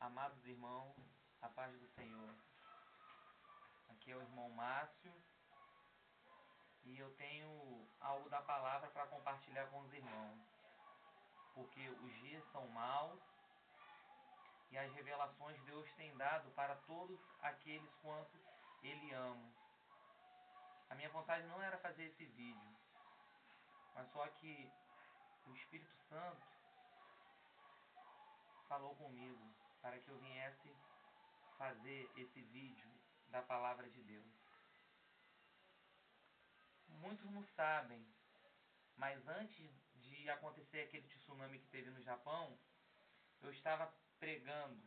Amados irmãos, a paz do Senhor. Aqui é o irmão Márcio e eu tenho algo da palavra para compartilhar com os irmãos, porque os dias são maus e as revelações Deus tem dado para todos aqueles quanto Ele ama. A minha vontade não era fazer esse vídeo, mas só que o Espírito Santo falou comigo para que eu viesse fazer esse vídeo da palavra de Deus. Muitos não sabem, mas antes de acontecer aquele tsunami que teve no Japão, eu estava pregando.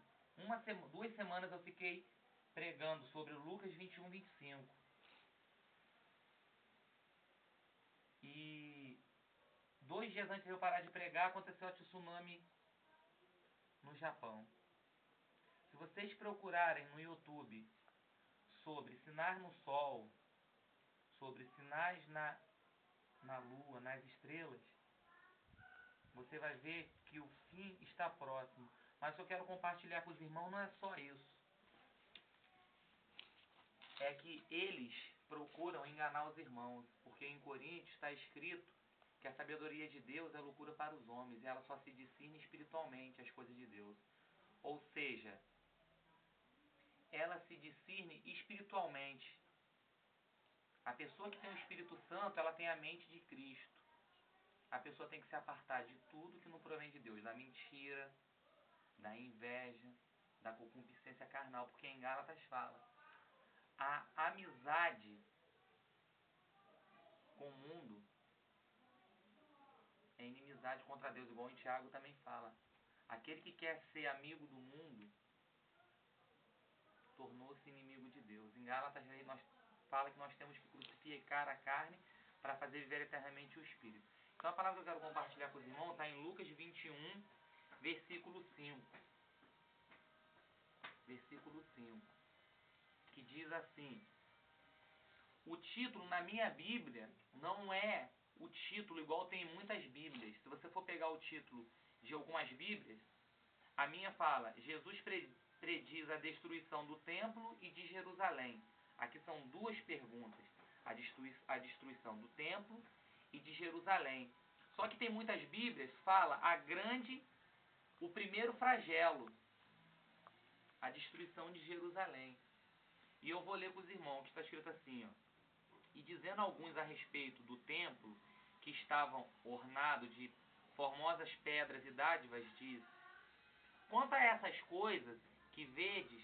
2 semanas eu fiquei pregando sobre Lucas 21, 25. E 2 dias antes de eu parar de pregar, aconteceu o tsunami no Japão. Se vocês procurarem no YouTube sobre sinais no sol, sobre sinais na lua, nas estrelas, você vai ver que o fim está próximo. Mas o que eu quero compartilhar com os irmãos não é só isso. É que eles procuram enganar os irmãos, porque em Coríntios está escrito que a sabedoria de Deus é loucura para os homens, e ela só se discerne espiritualmente as coisas de Deus. Ou seja, ela se discerne espiritualmente. A pessoa que tem o Espírito Santo, ela tem a mente de Cristo. A pessoa tem que se apartar de tudo que não provém de Deus, da mentira, da inveja, da concupiscência carnal, porque em Gálatas fala: a amizade com o mundo é inimizade contra Deus, igual em Tiago também fala. Aquele que quer ser amigo do mundo tornou-se inimigo de Deus. Em Gálatas nós fala que nós temos que crucificar a carne para fazer viver eternamente o Espírito. Então a palavra que eu quero compartilhar com os irmãos está em Lucas 21, versículo 5. Versículo 5. Que diz assim: o título na minha Bíblia não é o título igual tem em muitas Bíblias. Se você for pegar o título de algumas Bíblias, a minha fala: Jesus prediz a destruição do templo e de Jerusalém. Aqui são 2 perguntas: a destruição do templo e de Jerusalém. Só que tem muitas Bíblias que fala o primeiro flagelo, a destruição de Jerusalém. E eu vou ler com os irmãos, que está escrito assim, ó: e dizendo alguns a respeito do templo, que estavam ornados de formosas pedras e dádivas, diz: quanto a essas coisas que vedes,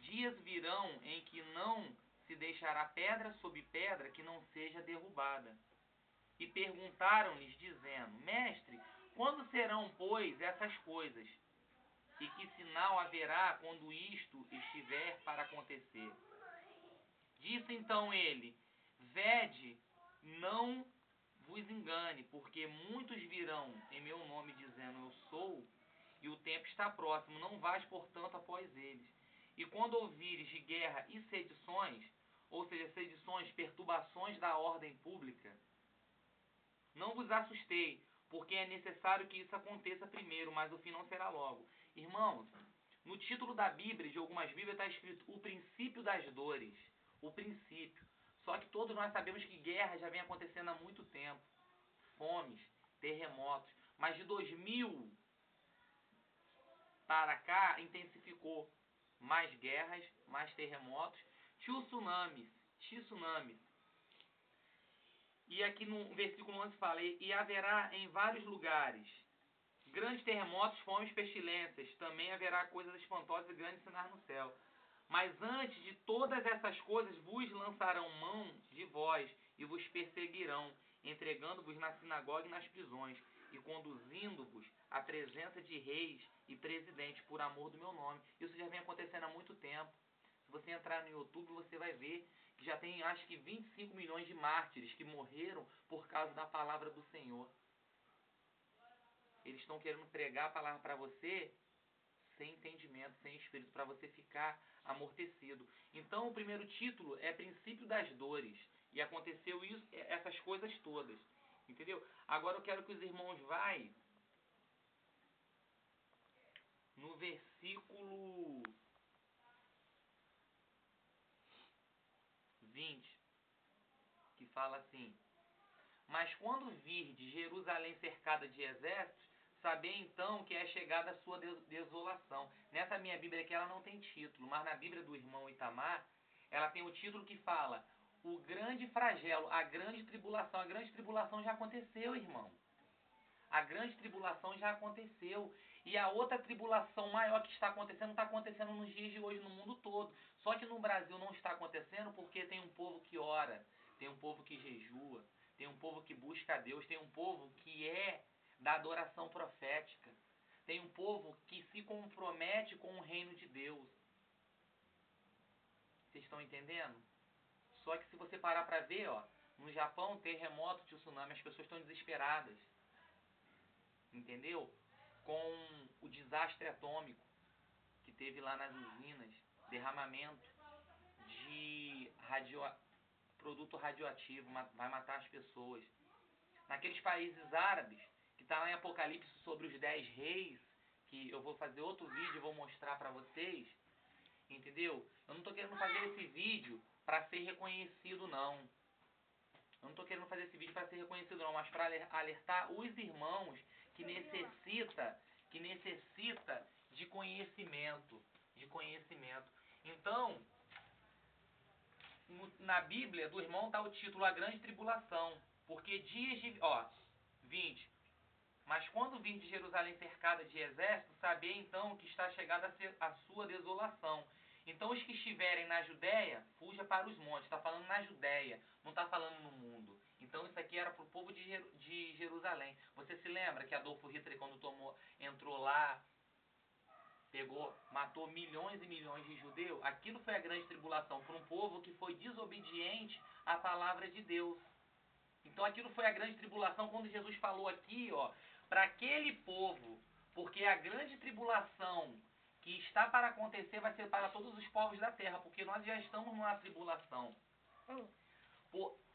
dias virão em que não se deixará pedra sobre pedra que não seja derrubada. E perguntaram-lhes, dizendo: mestre, quando serão, pois, essas coisas? E que sinal haverá quando isto estiver para acontecer? Disse então ele: vede, não vos engane, porque muitos virão em meu nome dizendo: eu sou, e o tempo está próximo, não vais, portanto, após eles. E quando ouvires de guerra e sedições, ou seja, sedições, perturbações da ordem pública, não vos assustei, porque é necessário que isso aconteça primeiro, mas o fim não será logo. Irmãos, no título da Bíblia, de algumas Bíblias, está escrito o princípio das dores. O princípio. Só que todos nós sabemos que guerra já vem acontecendo há muito tempo. Fomes, terremotos. Mas de 2000 para cá, intensificou. Mais guerras, mais terremotos, tsunamis. E aqui no versículo 11 fala: e haverá em vários lugares grandes terremotos, fomes, pestilências. Também haverá coisas espantosas e grandes sinais no céu. Mas antes de todas essas coisas vos lançarão mão de vós e vos perseguirão, entregando-vos na sinagoga e nas prisões, e conduzindo-vos à presença de reis e presidentes por amor do meu nome. Isso já vem acontecendo há muito tempo. Se você entrar no YouTube, você vai ver que já tem, acho que 25 milhões de mártires que morreram por causa da palavra do Senhor. Eles estão querendo pregar a palavra para você sem entendimento, sem espírito, para você ficar amortecido. Então o primeiro título é Princípio das Dores. E aconteceu isso, essas coisas todas. Entendeu? Agora eu quero que os irmãos vão no versículo 20, que fala assim: mas quando virdes Jerusalém cercada de exércitos, sabei então que é chegada a sua desolação. Nessa minha Bíblia aqui ela não tem título, mas na Bíblia do irmão Itamar, ela tem o título que fala: o grande flagelo, a grande tribulação. A grande tribulação já aconteceu, irmão. A grande tribulação já aconteceu. E a outra tribulação maior que está acontecendo nos dias de hoje no mundo todo. Só que no Brasil não está acontecendo porque tem um povo que ora, tem um povo que jejua, tem um povo que busca a Deus, tem um povo que é da adoração profética, tem um povo que se compromete com o reino de Deus. Vocês estão entendendo? Só que se você parar para ver, ó, no Japão, terremoto, tsunami, as pessoas estão desesperadas. Entendeu? Com o desastre atômico que teve lá nas usinas, derramamento de produto radioativo, vai matar as pessoas. Naqueles países árabes, que está lá em Apocalipse sobre os 10 reis, que eu vou fazer outro vídeo e vou mostrar para vocês, entendeu? Eu não estou querendo fazer esse vídeo para ser reconhecido, não. Eu não estou querendo fazer esse vídeo para ser reconhecido, não, mas para alertar os irmãos que necessita de conhecimento, Então, na Bíblia do irmão está o título A Grande Tribulação, porque dias de... 20. Mas quando vir de Jerusalém cercada de exército, sabei então que está chegada a sua desolação. Então os que estiverem na Judéia, fuja para os montes. Está falando na Judéia, não está falando no mundo. Então isso aqui era para o povo de Jerusalém. Você se lembra que Adolfo Hitler, quando entrou lá, matou milhões e milhões de judeus? Aquilo foi a grande tribulação para um povo que foi desobediente à palavra de Deus. Então aquilo foi a grande tribulação quando Jesus falou aqui, para aquele povo, porque a grande tribulação que está para acontecer vai ser para todos os povos da terra, porque nós já estamos numa tribulação.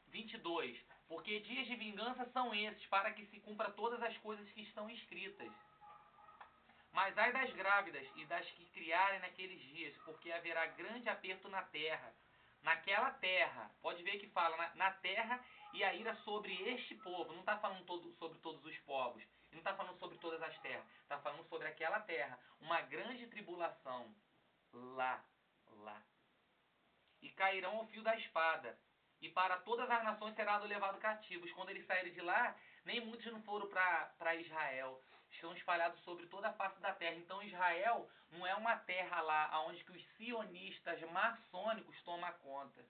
22. Porque dias de vingança são esses, para que se cumpra todas as coisas que estão escritas. Mas ai das grávidas e das que criarem naqueles dias, porque haverá grande aperto na terra. Naquela terra, pode ver que fala na terra, e a ira sobre este povo. Não está falando sobre todos os povos. Não está falando sobre todas as terras. Está falando sobre aquela terra. Uma grande tribulação. Lá. E cairão ao fio da espada. E para todas as nações será levado cativos. Quando eles saírem de lá, nem muitos não foram para Israel. Estão espalhados sobre toda a face da terra. Então Israel não é uma terra lá onde que os sionistas maçônicos tomam conta.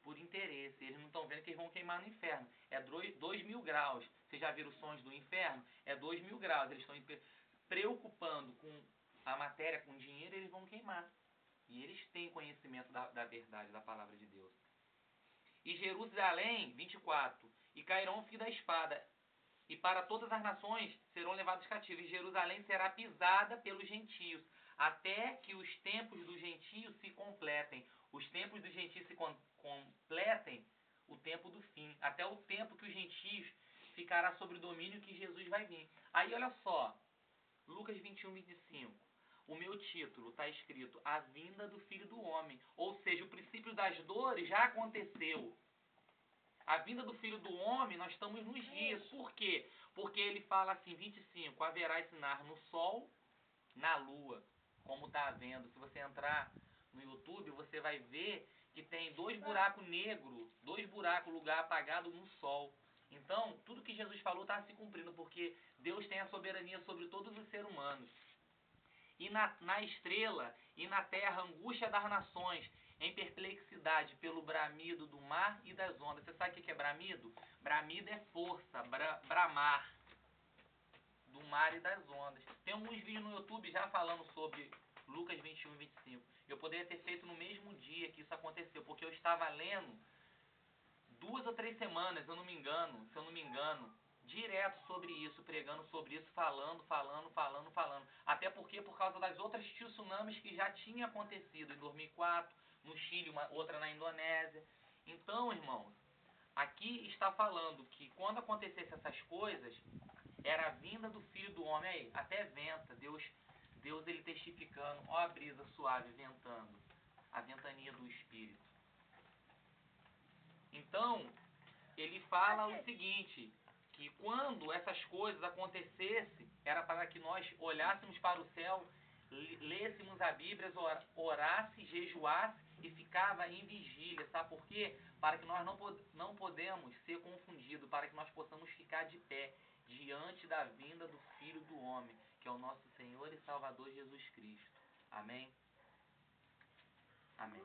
Por interesse. Eles não estão vendo que eles vão queimar no inferno. É 2.000 graus. Vocês já viram os sons do inferno? É 2.000 graus. Eles estão preocupando com a matéria, com o dinheiro, eles vão queimar. E eles têm conhecimento da verdade, da palavra de Deus. E Jerusalém, 24. E cairão o fio da espada. E para todas as nações serão levados cativos. E Jerusalém será pisada pelos gentios, até que os tempos dos gentios se completem. Os tempos dos gentios se completem, o tempo do fim. Até o tempo que os gentios ficará sob o domínio que Jesus vai vir. Aí olha só, Lucas 21, 25. O meu título está escrito A Vinda do Filho do Homem. Ou seja, o princípio das dores já aconteceu. A vinda do Filho do Homem, nós estamos nos dias. Por quê? Porque ele fala assim, 25, haverá sinal no sol, na lua, como está havendo. Se você entrar no YouTube, você vai ver que tem 2 buracos negros, 2 buracos, lugar apagado no sol. Então, tudo que Jesus falou está se cumprindo, porque Deus tem a soberania sobre todos os seres humanos. E na estrela, e na terra, angústia das nações, em perplexidade pelo bramido do mar e das ondas. Você sabe o que é bramido? Bramido é força, bramar do mar e das ondas. Tem alguns vídeos no YouTube já falando sobre Lucas 21 e 25. Eu poderia ter feito no mesmo dia que isso aconteceu, porque eu estava lendo 2 ou 3 semanas, se eu não me engano, direto sobre isso, pregando sobre isso, falando. Até porque por causa das outras tsunamis que já tinham acontecido em 2004, no Chile, outra na Indonésia. Então, irmãos, aqui está falando que quando acontecessem essas coisas, era a vinda do Filho do Homem. Aí, até venta, Deus Deus, ele testificando, ó a brisa suave ventando, a ventania do Espírito. Então, ele fala o seguinte, que quando essas coisas acontecessem, era para que nós olhássemos para o céu, lêssemos a Bíblia, orasse, jejuasse e ficava em vigília. Sabe por quê? Para que nós não podemos ser confundidos, para que nós possamos ficar de pé diante da vinda do Filho do Homem, que é o nosso Senhor e Salvador Jesus Cristo. Amém? Amém.